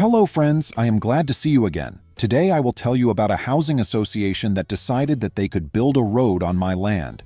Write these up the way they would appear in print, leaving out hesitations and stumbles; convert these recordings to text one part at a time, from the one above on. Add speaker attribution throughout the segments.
Speaker 1: Hello friends, I am glad to see you again. Today I will tell you about a housing association that decided that they could build a road on my land.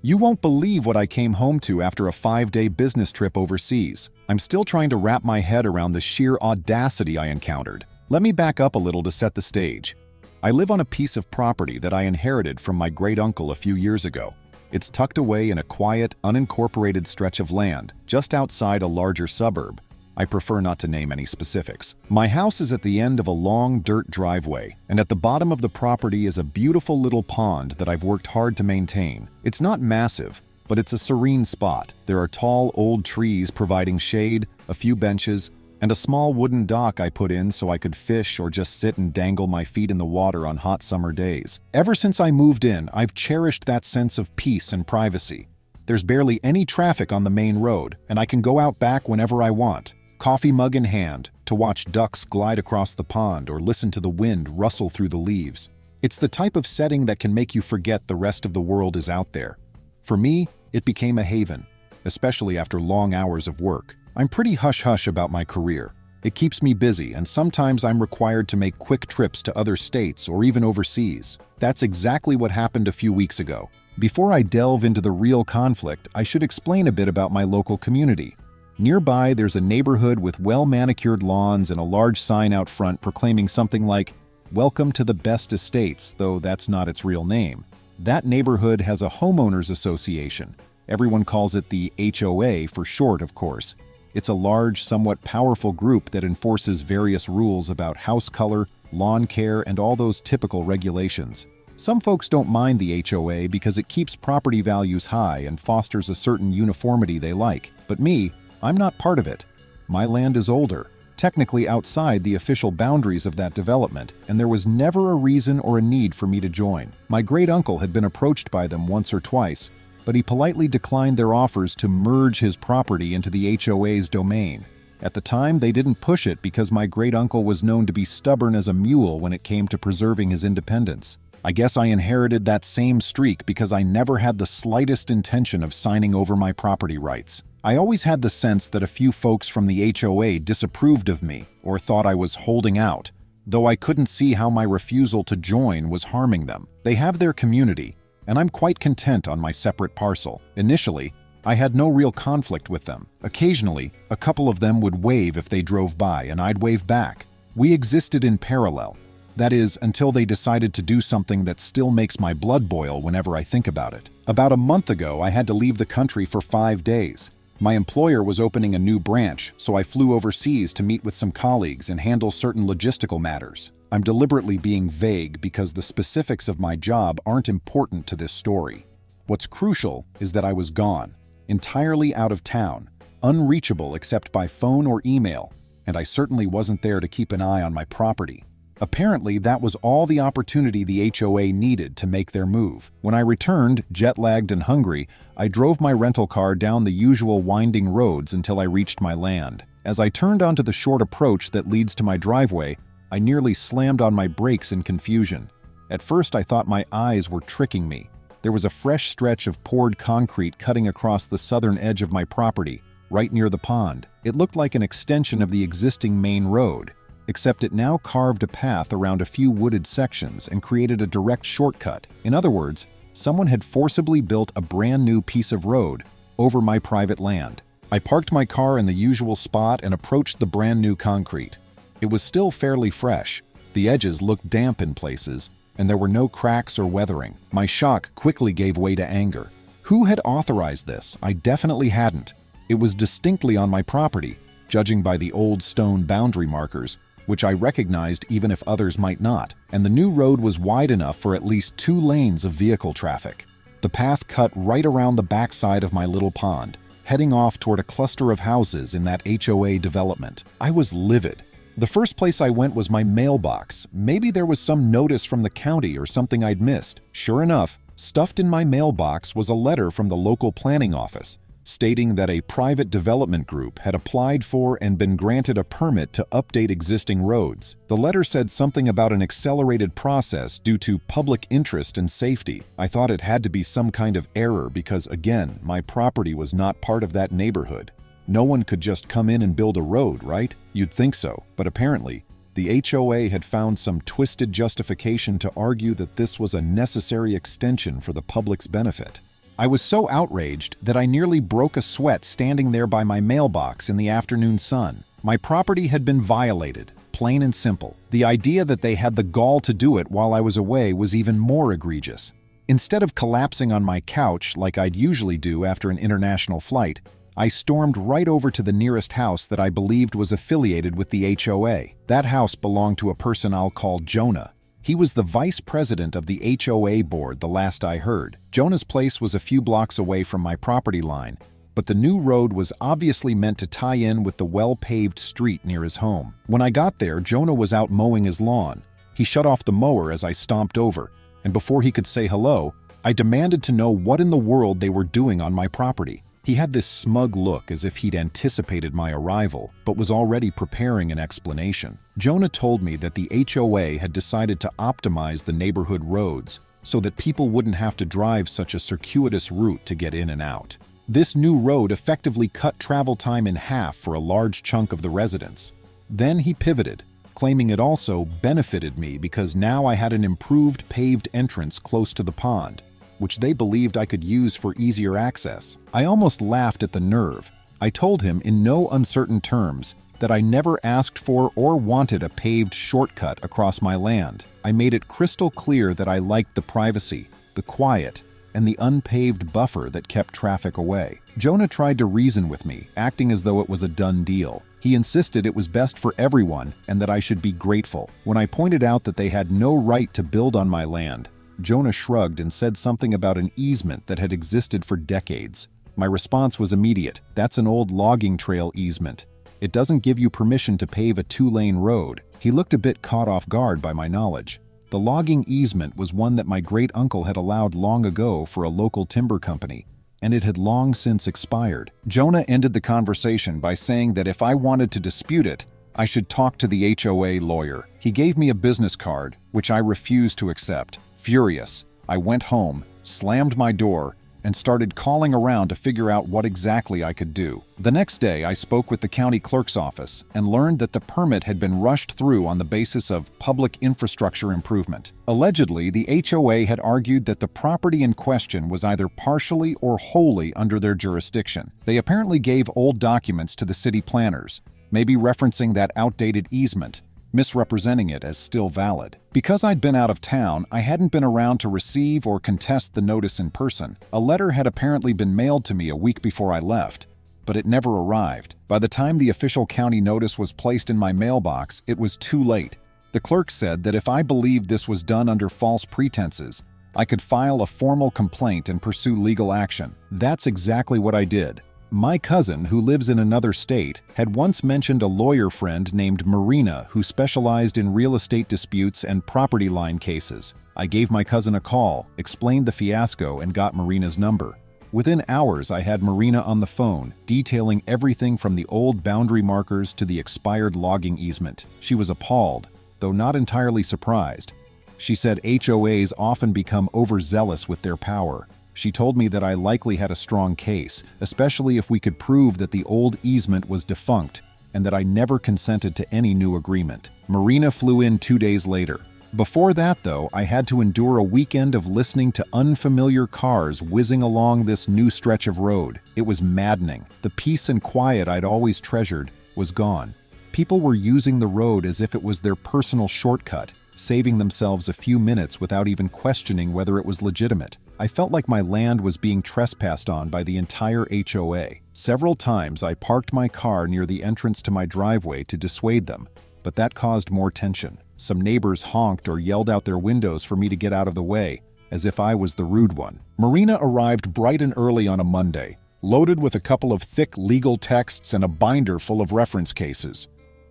Speaker 1: You won't believe what I came home to after a 5-day business trip overseas. I'm still trying to wrap my head around the sheer audacity I encountered. Let me back up a little to set the stage. I live on a piece of property that I inherited from my great-uncle a few years ago. It's tucked away in a quiet, unincorporated stretch of land, just outside a larger suburb. I prefer not to name any specifics. My house is at the end of a long dirt driveway, and at the bottom of the property is a beautiful little pond that I've worked hard to maintain. It's not massive, but it's a serene spot. There are tall, old trees providing shade, a few benches, and a small wooden dock I put in so I could fish or just sit and dangle my feet in the water on hot summer days. Ever since I moved in, I've cherished that sense of peace and privacy. There's barely any traffic on the main road, and I can go out back whenever I want, coffee mug in hand, to watch ducks glide across the pond or listen to the wind rustle through the leaves. It's the type of setting that can make you forget the rest of the world is out there. For me, it became a haven, especially after long hours of work. I'm pretty hush-hush about my career. It keeps me busy, and sometimes I'm required to make quick trips to other states or even overseas. That's exactly what happened a few weeks ago. Before I delve into the real conflict, I should explain a bit about my local community. Nearby, there's a neighborhood with well-manicured lawns and a large sign out front proclaiming something like, "Welcome to the best estates," though that's not its real name. That neighborhood has a homeowners association. Everyone calls it the HOA for short, of course. It's a large, somewhat powerful group that enforces various rules about house color, lawn care, and all those typical regulations. Some folks don't mind the HOA because it keeps property values high and fosters a certain uniformity they like. But me, I'm not part of it. My land is older, technically outside the official boundaries of that development, and there was never a reason or a need for me to join. My great-uncle had been approached by them once or twice, but he politely declined their offers to merge his property into the HOA's domain. At the time, they didn't push it because my great-uncle was known to be stubborn as a mule when it came to preserving his independence. I guess I inherited that same streak because I never had the slightest intention of signing over my property rights. I always had the sense that a few folks from the HOA disapproved of me or thought I was holding out, though I couldn't see how my refusal to join was harming them. They have their community, and I'm quite content on my separate parcel. Initially, I had no real conflict with them. Occasionally, a couple of them would wave if they drove by, and I'd wave back. We existed in parallel. That is, until they decided to do something that still makes my blood boil whenever I think about it. About a month ago, I had to leave the country for 5 days. My employer was opening a new branch, so I flew overseas to meet with some colleagues and handle certain logistical matters. I'm deliberately being vague because the specifics of my job aren't important to this story. What's crucial is that I was gone, entirely out of town, unreachable except by phone or email, and I certainly wasn't there to keep an eye on my property. Apparently, that was all the opportunity the HOA needed to make their move. When I returned, jet-lagged and hungry, I drove my rental car down the usual winding roads until I reached my land. As I turned onto the short approach that leads to my driveway, I nearly slammed on my brakes in confusion. At first, I thought my eyes were tricking me. There was a fresh stretch of poured concrete cutting across the southern edge of my property, right near the pond. It looked like an extension of the existing main road, except it now carved a path around a few wooded sections and created a direct shortcut. In other words, someone had forcibly built a brand new piece of road over my private land. I parked my car in the usual spot and approached the brand new concrete. It was still fairly fresh. The edges looked damp in places, and there were no cracks or weathering. My shock quickly gave way to anger. Who had authorized this? I definitely hadn't. It was distinctly on my property, judging by the old stone boundary markers, which I recognized even if others might not, and the new road was wide enough for at least 2 lanes of vehicle traffic. The path cut right around the backside of my little pond, heading off toward a cluster of houses in that HOA development. I was livid. The first place I went was my mailbox. Maybe there was some notice from the county or something I'd missed. Sure enough, stuffed in my mailbox was a letter from the local planning office, stating that a private development group had applied for and been granted a permit to update existing roads. The letter said something about an accelerated process due to public interest and safety. I thought it had to be some kind of error because, again, my property was not part of that neighborhood. No one could just come in and build a road, right? You'd think so, but apparently, the HOA had found some twisted justification to argue that this was a necessary extension for the public's benefit. I was so outraged that I nearly broke a sweat standing there by my mailbox in the afternoon sun. My property had been violated, plain and simple. The idea that they had the gall to do it while I was away was even more egregious. Instead of collapsing on my couch like I'd usually do after an international flight, I stormed right over to the nearest house that I believed was affiliated with the HOA. That house belonged to a person I'll call Jonah. He was the vice president of the HOA board the last I heard. Jonah's place was a few blocks away from my property line, but the new road was obviously meant to tie in with the well-paved street near his home. When I got there, Jonah was out mowing his lawn. He shut off the mower as I stomped over, and before he could say hello, I demanded to know what in the world they were doing on my property. He had this smug look as if he'd anticipated my arrival, but was already preparing an explanation. Jonah told me that the HOA had decided to optimize the neighborhood roads so that people wouldn't have to drive such a circuitous route to get in and out. This new road effectively cut travel time in half for a large chunk of the residents. Then he pivoted, claiming it also benefited me because now I had an improved paved entrance close to the pond, which they believed I could use for easier access. I almost laughed at the nerve. I told him in no uncertain terms that I never asked for or wanted a paved shortcut across my land. I made it crystal clear that I liked the privacy, the quiet, and the unpaved buffer that kept traffic away. Jonah tried to reason with me, acting as though it was a done deal. He insisted it was best for everyone and that I should be grateful. When I pointed out that they had no right to build on my land, Jonah shrugged and said something about an easement that had existed for decades. My response was immediate. That's an old logging trail easement. It doesn't give you permission to pave a two-lane road. He looked a bit caught off guard by my knowledge. The logging easement was one that my great-uncle had allowed long ago for a local timber company, and it had long since expired. Jonah ended the conversation by saying that if I wanted to dispute it, I should talk to the HOA lawyer. He gave me a business card, which I refused to accept. Furious, I went home, slammed my door, and started calling around to figure out what exactly I could do. The next day, I spoke with the county clerk's office and learned that the permit had been rushed through on the basis of public infrastructure improvement. Allegedly, the HOA had argued that the property in question was either partially or wholly under their jurisdiction. They apparently gave old documents to the city planners, maybe referencing that outdated easement, misrepresenting it as still valid. Because I'd been out of town, I hadn't been around to receive or contest the notice in person. A letter had apparently been mailed to me a week before I left, but it never arrived. By the time the official county notice was placed in my mailbox, it was too late. The clerk said that if I believed this was done under false pretenses, I could file a formal complaint and pursue legal action. That's exactly what I did. My cousin, who lives in another state, had once mentioned a lawyer friend named Marina who specialized in real estate disputes and property line cases. I gave my cousin a call, explained the fiasco, and got Marina's number. Within hours, I had Marina on the phone, detailing everything from the old boundary markers to the expired logging easement. She was appalled, though not entirely surprised. She said HOAs often become overzealous with their power. She told me that I likely had a strong case, especially if we could prove that the old easement was defunct and that I never consented to any new agreement. Marina flew in 2 days later. Before that, though, I had to endure a weekend of listening to unfamiliar cars whizzing along this new stretch of road. It was maddening. The peace and quiet I'd always treasured was gone. People were using the road as if it was their personal shortcut, saving themselves a few minutes without even questioning whether it was legitimate. I felt like my land was being trespassed on by the entire HOA. Several times I parked my car near the entrance to my driveway to dissuade them, but that caused more tension. Some neighbors honked or yelled out their windows for me to get out of the way, as if I was the rude one. Marina arrived bright and early on a Monday, loaded with a couple of thick legal texts and a binder full of reference cases.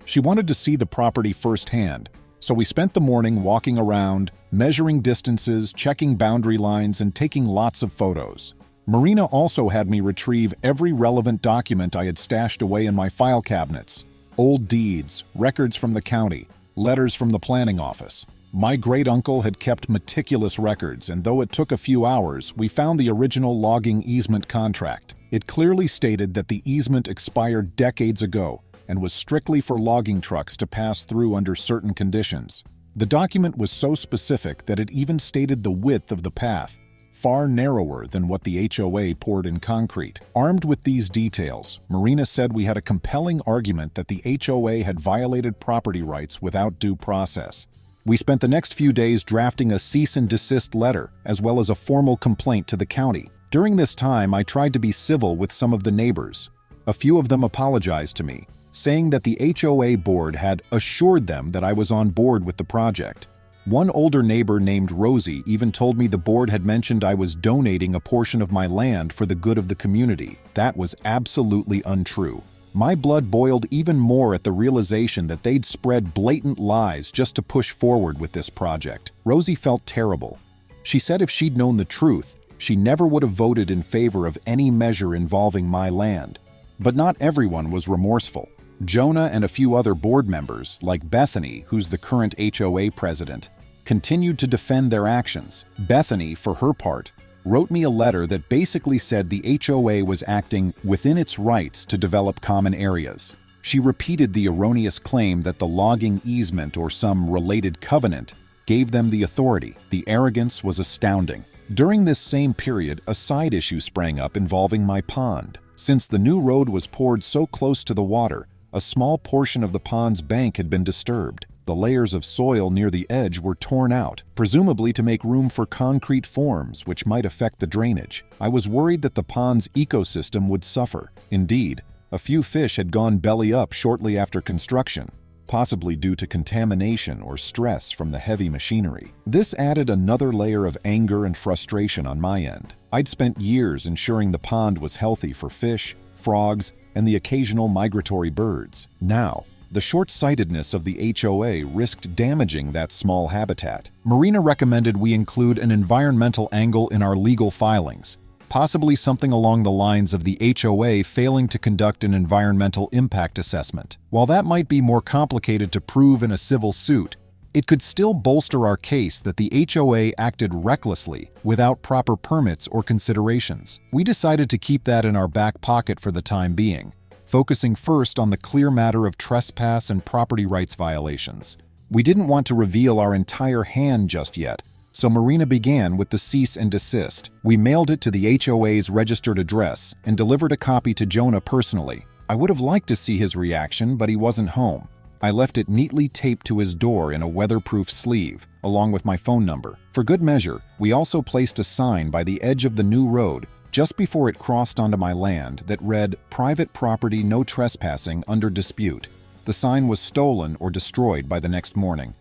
Speaker 1: She wanted to see the property firsthand, so we spent the morning walking around, measuring distances, checking boundary lines, and taking lots of photos. Marina also had me retrieve every relevant document I had stashed away in my file cabinets: old deeds, records from the county, letters from the planning office. My great-uncle had kept meticulous records, and though it took a few hours, we found the original logging easement contract. It clearly stated that the easement expired decades ago and was strictly for logging trucks to pass through under certain conditions. The document was so specific that it even stated the width of the path, far narrower than what the HOA poured in concrete. Armed with these details, Marina said we had a compelling argument that the HOA had violated property rights without due process. We spent the next few days drafting a cease and desist letter, as well as a formal complaint to the county. During this time, I tried to be civil with some of the neighbors. A few of them apologized to me, saying that the HOA board had assured them that I was on board with the project. One older neighbor named Rosie even told me the board had mentioned I was donating a portion of my land for the good of the community. That was absolutely untrue. My blood boiled even more at the realization that they'd spread blatant lies just to push forward with this project. Rosie felt terrible. She said if she'd known the truth, she never would have voted in favor of any measure involving my land. But not everyone was remorseful. Jonah and a few other board members, like Bethany, who's the current HOA president, continued to defend their actions. Bethany, for her part, wrote me a letter that basically said the HOA was acting within its rights to develop common areas. She repeated the erroneous claim that the logging easement or some related covenant gave them the authority. The arrogance was astounding. During this same period, a side issue sprang up involving my pond. Since the new road was poured so close to the water, a small portion of the pond's bank had been disturbed. The layers of soil near the edge were torn out, presumably to make room for concrete forms, which might affect the drainage. I was worried that the pond's ecosystem would suffer. Indeed, a few fish had gone belly up shortly after construction, possibly due to contamination or stress from the heavy machinery. This added another layer of anger and frustration on my end. I'd spent years ensuring the pond was healthy for fish, frogs, and the occasional migratory birds. Now, the short-sightedness of the HOA risked damaging that small habitat. Marina recommended we include an environmental angle in our legal filings, possibly something along the lines of the HOA failing to conduct an environmental impact assessment. While that might be more complicated to prove in a civil suit, it could still bolster our case that the HOA acted recklessly without proper permits or considerations. We decided to keep that in our back pocket for the time being, focusing first on the clear matter of trespass and property rights violations. We didn't want to reveal our entire hand just yet, so Marina began with the cease and desist. We mailed it to the HOA's registered address and delivered a copy to Jonah personally. I would have liked to see his reaction, but he wasn't home. I left it neatly taped to his door in a weatherproof sleeve, along with my phone number. For good measure, we also placed a sign by the edge of the new road just before it crossed onto my land that read, "Private property, no trespassing, under dispute." The sign was stolen or destroyed by the next morning.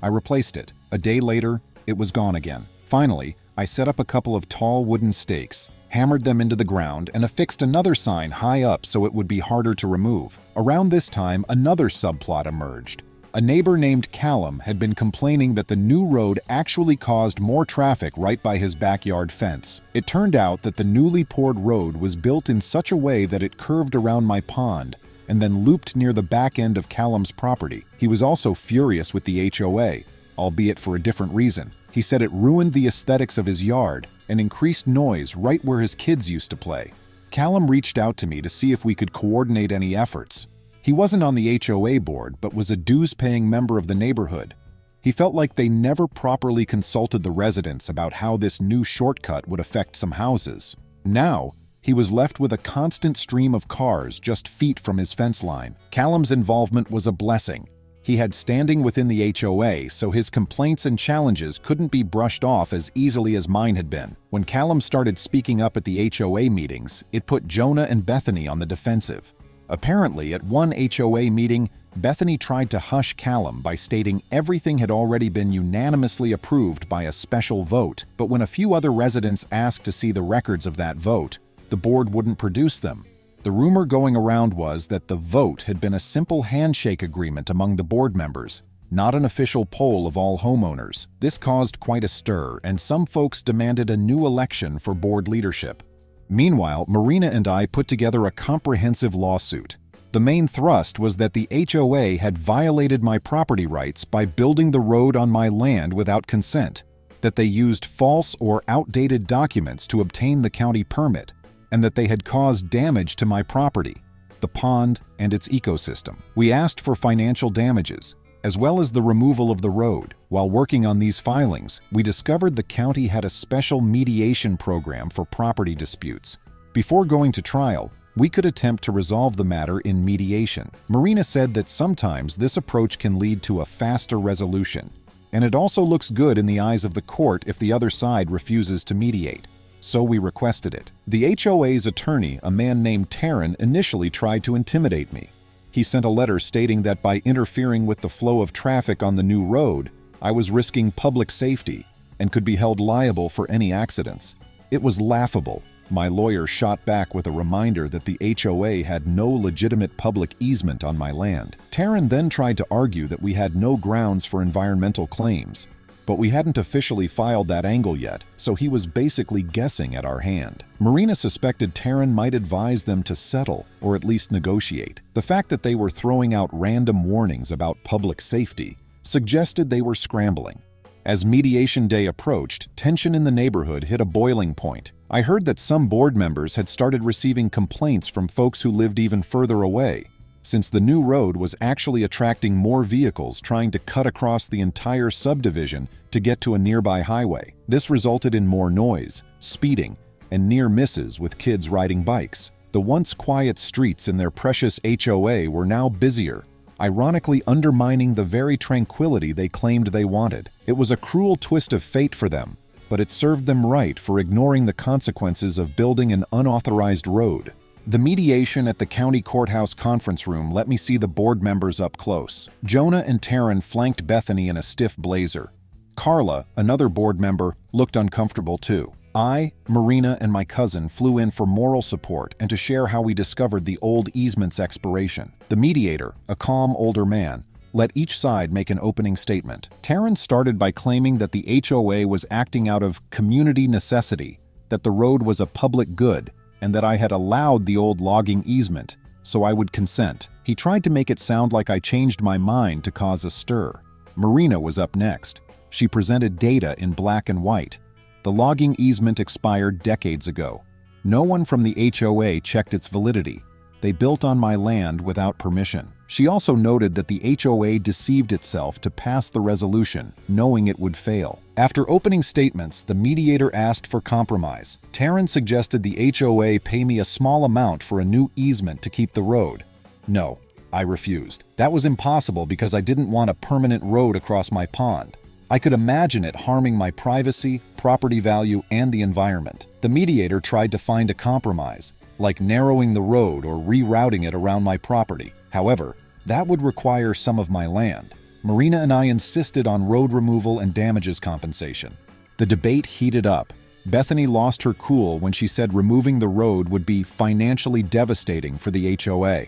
Speaker 1: I replaced it. A day later, it was gone again. Finally, I set up a couple of tall wooden stakes, hammered them into the ground, and affixed another sign high up so it would be harder to remove. Around this time, another subplot emerged. A neighbor named Callum had been complaining that the new road actually caused more traffic right by his backyard fence. It turned out that the newly poured road was built in such a way that it curved around my pond and then looped near the back end of Callum's property. He was also furious with the HOA, albeit for a different reason. He said it ruined the aesthetics of his yard and increased noise right where his kids used to play. Callum reached out to me to see if we could coordinate any efforts. He wasn't on the HOA board, but was a dues-paying member of the neighborhood. He felt like they never properly consulted the residents about how this new shortcut would affect some houses. Now, he was left with a constant stream of cars just feet from his fence line. Callum's involvement was a blessing. He had standing within the HOA, so his complaints and challenges couldn't be brushed off as easily as mine had been. When Callum started speaking up at the HOA meetings, it put Jonah and Bethany on the defensive. Apparently, at one HOA meeting, Bethany tried to hush Callum by stating everything had already been unanimously approved by a special vote, but when a few other residents asked to see the records of that vote, the board wouldn't produce them. The rumor going around was that the vote had been a simple handshake agreement among the board members, not an official poll of all homeowners. This caused quite a stir, and some folks demanded a new election for board leadership. Meanwhile, Marina and I put together a comprehensive lawsuit. The main thrust was that the HOA had violated my property rights by building the road on my land without consent, that they used false or outdated documents to obtain the county permit, and that they had caused damage to my property, the pond, and its ecosystem. We asked for financial damages, as well as the removal of the road. While working on these filings, we discovered the county had a special mediation program for property disputes. Before going to trial, we could attempt to resolve the matter in mediation. Marina said that sometimes this approach can lead to a faster resolution, and it also looks good in the eyes of the court if the other side refuses to mediate. So we requested it. The HOA's attorney, a man named Taryn, initially tried to intimidate me. He sent a letter stating that by interfering with the flow of traffic on the new road, I was risking public safety and could be held liable for any accidents. It was laughable. My lawyer shot back with a reminder that the HOA had no legitimate public easement on my land. Taryn then tried to argue that we had no grounds for environmental claims, but we hadn't officially filed that angle yet, so he was basically guessing at our hand. Marina suspected Taryn might advise them to settle or at least negotiate. The fact that they were throwing out random warnings about public safety suggested they were scrambling. As mediation day approached, tension in the neighborhood hit a boiling point. I heard that some board members had started receiving complaints from folks who lived even further away, since the new road was actually attracting more vehicles trying to cut across the entire subdivision to get to a nearby highway. This resulted in more noise, speeding, and near misses with kids riding bikes. The once quiet streets in their precious HOA were now busier, ironically undermining the very tranquility they claimed they wanted. It was a cruel twist of fate for them, but it served them right for ignoring the consequences of building an unauthorized road. The mediation at the county courthouse conference room let me see the board members up close. Jonah and Taryn flanked Bethany in a stiff blazer. Carla, another board member, looked uncomfortable too. I, Marina, and my cousin flew in for moral support and to share how we discovered the old easement's expiration. The mediator, a calm older man, let each side make an opening statement. Taryn started by claiming that the HOA was acting out of community necessity, that the road was a public good, and that I had allowed the old logging easement, so I would consent. He tried to make it sound like I changed my mind to cause a stir. Marina was up next. She presented data in black and white. The logging easement expired decades ago. No one from the HOA checked its validity. They built on my land without permission. She also noted that the HOA deceived itself to pass the resolution, knowing it would fail. After opening statements, the mediator asked for compromise. Taryn suggested the HOA pay me a small amount for a new easement to keep the road. No, I refused. That was impossible because I didn't want a permanent road across my pond. I could imagine it harming my privacy, property value, and the environment. The mediator tried to find a compromise, like narrowing the road or rerouting it around my property. However, that would require some of my land. Marina and I insisted on road removal and damages compensation. The debate heated up. Bethany lost her cool when she said removing the road would be financially devastating for the HOA.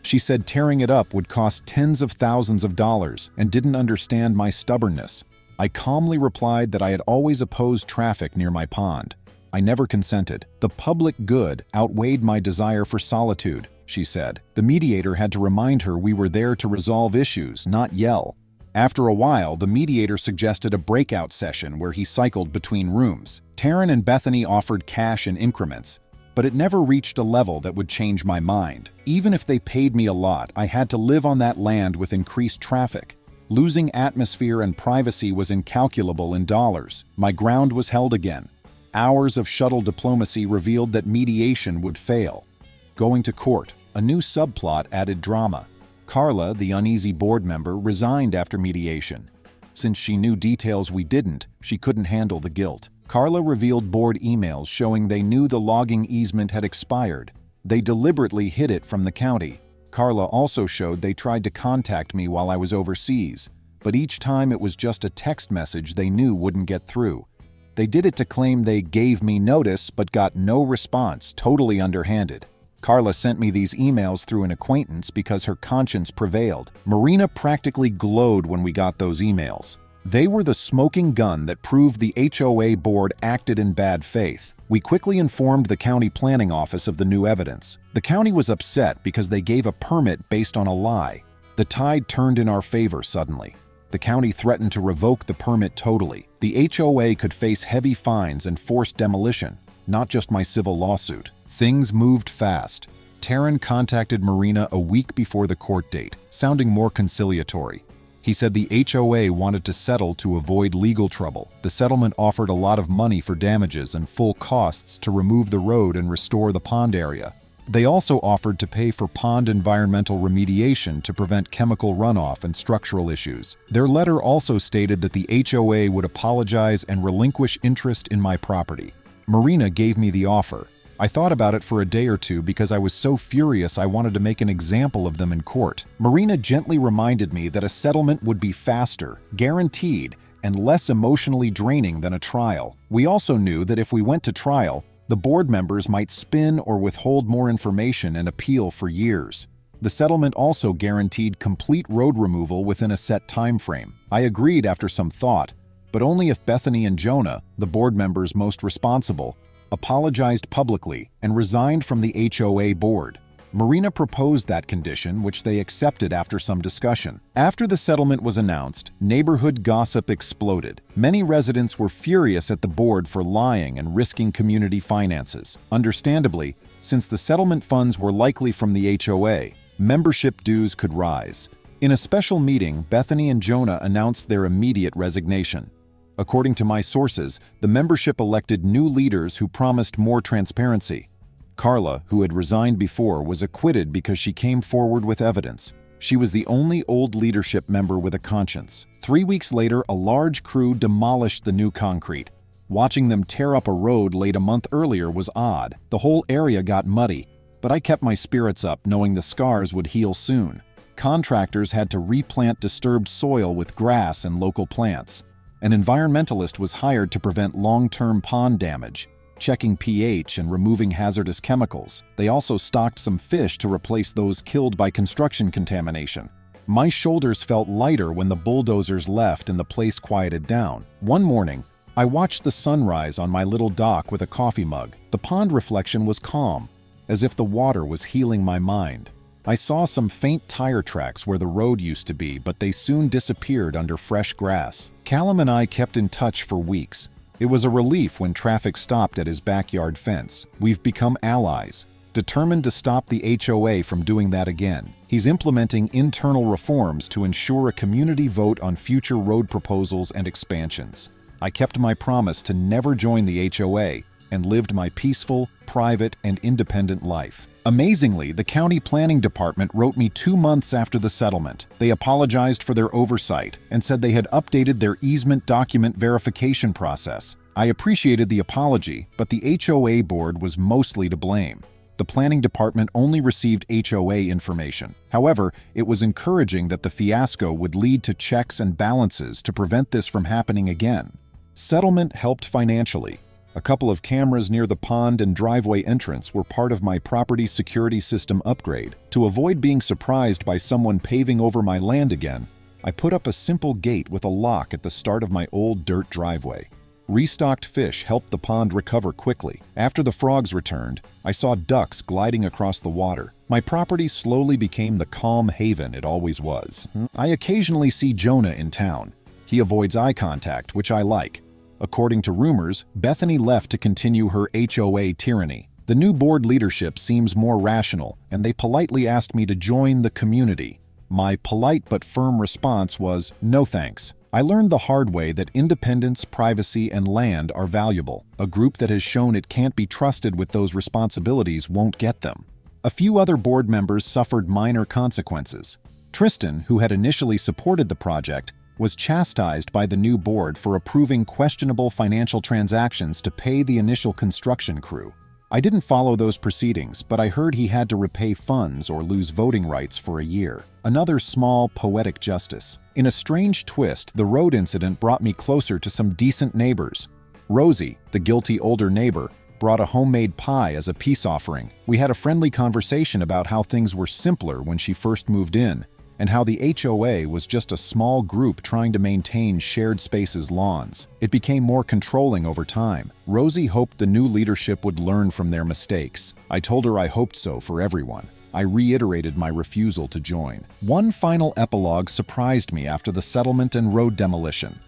Speaker 1: She said tearing it up would cost tens of thousands of dollars and didn't understand my stubbornness. I calmly replied that I had always opposed traffic near my pond. I never consented. The public good outweighed my desire for solitude, she said. The mediator had to remind her we were there to resolve issues, not yell. After a while, the mediator suggested a breakout session where he cycled between rooms. Taryn and Bethany offered cash in increments, but it never reached a level that would change my mind. Even if they paid me a lot, I had to live on that land with increased traffic. Losing atmosphere and privacy was incalculable in dollars. My ground was held again. Hours of shuttle diplomacy revealed that mediation would fail. Going to court, a new subplot added drama. Carla, the uneasy board member, resigned after mediation. Since she knew details we didn't, she couldn't handle the guilt. Carla revealed board emails showing they knew the logging easement had expired. They deliberately hid it from the county. Carla also showed they tried to contact me while I was overseas, but each time it was just a text message they knew wouldn't get through. They did it to claim they gave me notice but got no response, totally underhanded. Carla sent me these emails through an acquaintance because her conscience prevailed. Marina practically glowed when we got those emails. They were the smoking gun that proved the HOA board acted in bad faith. We quickly informed the county planning office of the new evidence. The county was upset because they gave a permit based on a lie. The tide turned in our favor suddenly. The county threatened to revoke the permit totally. The HOA could face heavy fines and forced demolition, not just my civil lawsuit. Things moved fast. Taryn contacted Marina a week before the court date, sounding more conciliatory. He said the HOA wanted to settle to avoid legal trouble. The settlement offered a lot of money for damages and full costs to remove the road and restore the pond area. They also offered to pay for pond environmental remediation to prevent chemical runoff and structural issues. Their letter also stated that the HOA would apologize and relinquish interest in my property. Marina gave me the offer. I thought about it for a day or two because I was so furious I wanted to make an example of them in court. Marina gently reminded me that a settlement would be faster, guaranteed, and less emotionally draining than a trial. We also knew that if we went to trial, the board members might spin or withhold more information and appeal for years. The settlement also guaranteed complete road removal within a set time frame. I agreed after some thought, but only if Bethany and Jonah, the board members most responsible, apologized publicly and resigned from the HOA board. Marina proposed that condition, which they accepted after some discussion. After the settlement was announced, neighborhood gossip exploded. Many residents were furious at the board for lying and risking community finances. Understandably, since the settlement funds were likely from the HOA, membership dues could rise. In a special meeting, Bethany and Jonah announced their immediate resignation. According to my sources, the membership elected new leaders who promised more transparency. Carla, who had resigned before, was acquitted because she came forward with evidence. She was the only old leadership member with a conscience. 3 weeks later, a large crew demolished the new concrete. Watching them tear up a road laid a month earlier was odd. The whole area got muddy, but I kept my spirits up, knowing the scars would heal soon. Contractors had to replant disturbed soil with grass and local plants. An environmentalist was hired to prevent long-term pond damage, checking pH and removing hazardous chemicals. They also stocked some fish to replace those killed by construction contamination. My shoulders felt lighter when the bulldozers left and the place quieted down. One morning, I watched the sunrise on my little dock with a coffee mug. The pond reflection was calm, as if the water was healing my mind. I saw some faint tire tracks where the road used to be, but they soon disappeared under fresh grass. Callum and I kept in touch for weeks. It was a relief when traffic stopped at his backyard fence. We've become allies, determined to stop the HOA from doing that again. He's implementing internal reforms to ensure a community vote on future road proposals and expansions. I kept my promise to never join the HOA and lived my peaceful, private, and independent life. Amazingly, the county planning department wrote me 2 months after the settlement. They apologized for their oversight and said they had updated their easement document verification process. I appreciated the apology, but the HOA board was mostly to blame. The planning department only received HOA information. However, it was encouraging that the fiasco would lead to checks and balances to prevent this from happening again. Settlement helped financially. A couple of cameras near the pond and driveway entrance were part of my property security system upgrade. To avoid being surprised by someone paving over my land again, I put up a simple gate with a lock at the start of my old dirt driveway. Restocked fish helped the pond recover quickly. After the frogs returned, I saw ducks gliding across the water. My property slowly became the calm haven it always was. I occasionally see Jonah in town. He avoids eye contact, which I like. According to rumors, Bethany left to continue her HOA tyranny. The new board leadership seems more rational, and they politely asked me to join the community. My polite but firm response was, no thanks. I learned the hard way that independence, privacy, and land are valuable. A group that has shown it can't be trusted with those responsibilities won't get them. A few other board members suffered minor consequences. Tristan, who had initially supported the project, was chastised by the new board for approving questionable financial transactions to pay the initial construction crew. I didn't follow those proceedings, but I heard he had to repay funds or lose voting rights for a year. Another small, poetic justice. In a strange twist, the road incident brought me closer to some decent neighbors. Rosie, the guilty older neighbor, brought a homemade pie as a peace offering. We had a friendly conversation about how things were simpler when she first moved in, and how the HOA was just a small group trying to maintain shared spaces' lawns. It became more controlling over time. Rosie hoped the new leadership would learn from their mistakes. I told her I hoped so for everyone. I reiterated my refusal to join. One final epilogue surprised me after the settlement and road demolition.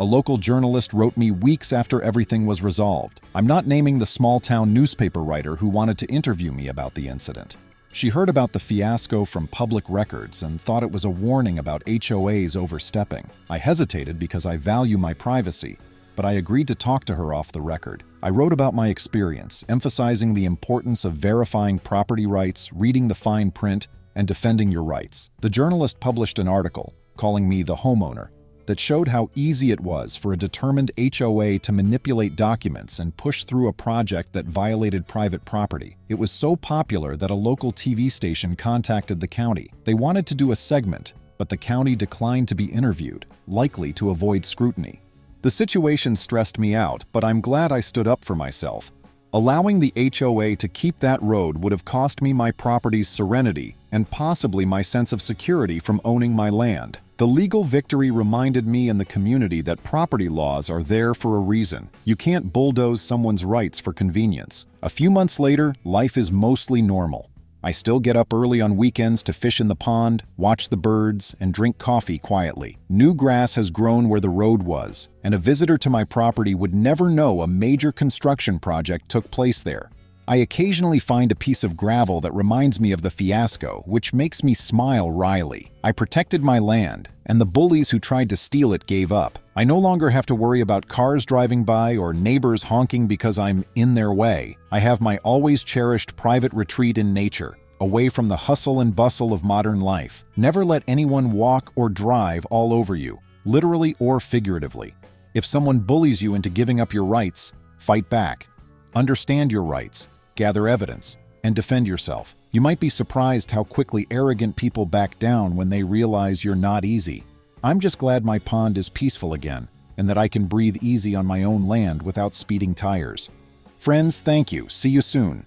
Speaker 1: A local journalist wrote me weeks after everything was resolved. I'm not naming the small-town newspaper writer who wanted to interview me about the incident. She heard about the fiasco from public records and thought it was a warning about HOAs overstepping. I hesitated because I value my privacy, but I agreed to talk to her off the record. I wrote about my experience, emphasizing the importance of verifying property rights, reading the fine print, and defending your rights. The journalist published an article, calling me the homeowner, that showed how easy it was for a determined HOA to manipulate documents and push through a project that violated private property. It was so popular that a local TV station contacted the county. They wanted to do a segment, but the county declined to be interviewed, likely to avoid scrutiny. The situation stressed me out, but I'm glad I stood up for myself. Allowing the HOA to keep that road would have cost me my property's serenity and possibly my sense of security from owning my land. The legal victory reminded me and the community that property laws are there for a reason. You can't bulldoze someone's rights for convenience. A few months later, life is mostly normal. I still get up early on weekends to fish in the pond, watch the birds, and drink coffee quietly. New grass has grown where the road was, and a visitor to my property would never know a major construction project took place there. I occasionally find a piece of gravel that reminds me of the fiasco, which makes me smile wryly. I protected my land, and the bullies who tried to steal it gave up. I no longer have to worry about cars driving by or neighbors honking because I'm in their way. I have my always cherished private retreat in nature, away from the hustle and bustle of modern life. Never let anyone walk or drive all over you, literally or figuratively. If someone bullies you into giving up your rights, fight back. Understand your rights, gather evidence, and defend yourself. You might be surprised how quickly arrogant people back down when they realize you're not easy. I'm just glad my pond is peaceful again, and that I can breathe easy on my own land without speeding tires. Friends, thank you. See you soon.